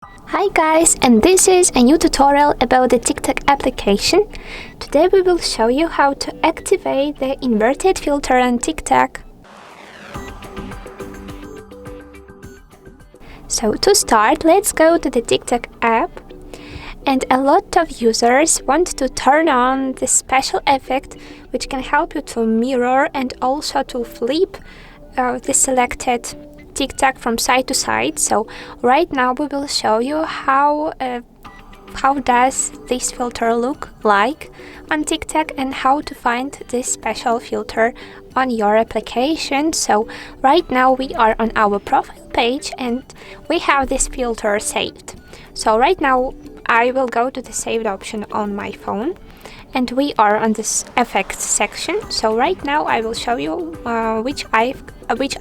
Hi guys, and this is a new tutorial about the TikTok application. Today we will show you how to activate the inverted filter on TikTok. So to start, let's go to the TikTok app. And a lot of users want to turn on this special effect which can help you to mirror and also to flip the selected TikTok from side to side. So right now we will show you how does this filter look like on TikTok and how to find this special filter on your application. So right now we are on our profile page and we have this filter saved. So right now I will go to the saved option on my phone and we are on this effects section. So right now I will show you which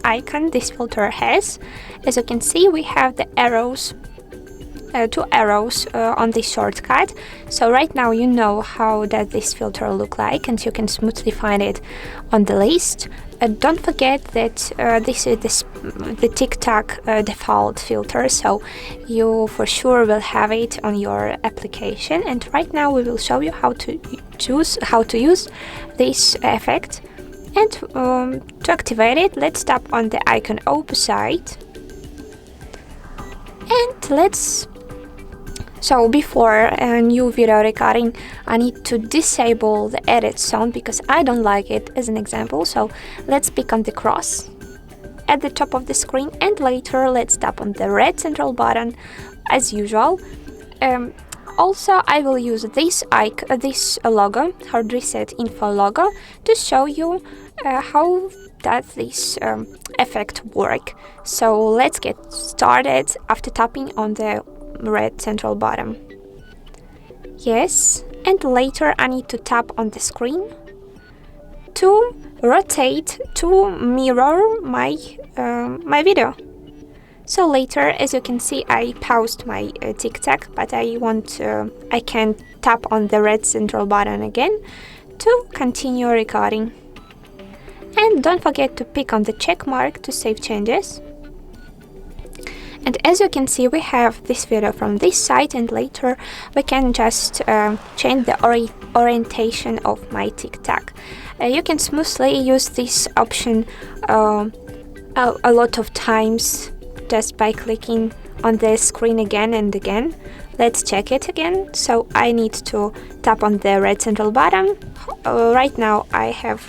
icon this filter has. As you can see, we have the arrows, two arrows on this shortcut. So right now you know how does this filter look like and you can smoothly find it on the list. Don't forget that this is the TikTok default filter, so you for sure will have it on your application. And right now we will show you how to use this effect. And to activate it, let's tap on the icon opposite. And so before a new video recording, I need to disable the edit sound because I don't like it as an example. So let's pick on the cross at the top of the screen and later let's tap on the red central button as usual. Also, I will use this logo, HardReset.Info logo, to show you how does this effect work. So let's get started after tapping on the red central button. Yes, and later I need to tap on the screen to rotate to mirror my video. So later, as you can see, I paused my TikTok, but I can tap on the red central button again to continue recording. And don't forget to pick on the check mark to save changes. And as you can see, we have this video from this side, and later we can just change the orientation of my TikTok. You can smoothly use this option a lot of times just by clicking on the screen again and again. Let's check it again. So I need to tap on the red central button. Right now I have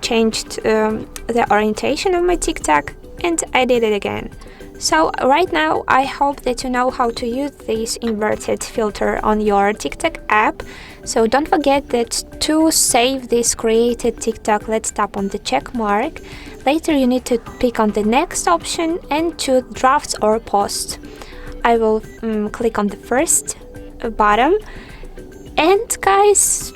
changed the orientation of my TikTok and I did it again. So right now I hope that you know how to use this inverted filter on your TikTok app. So don't forget that to save this created TikTok, let's tap on the check mark. Later you need to pick on the next option and choose drafts or post. I will click on the first button. And guys,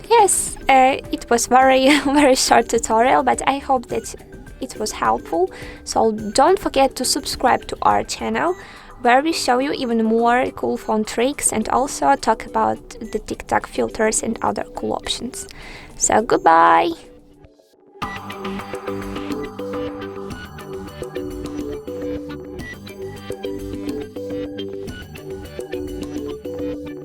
yes, it was very short tutorial, but I hope that it was helpful. So don't forget to subscribe to our channel where we show you even more cool phone tricks and also talk about the TikTok filters and other cool options. So goodbye!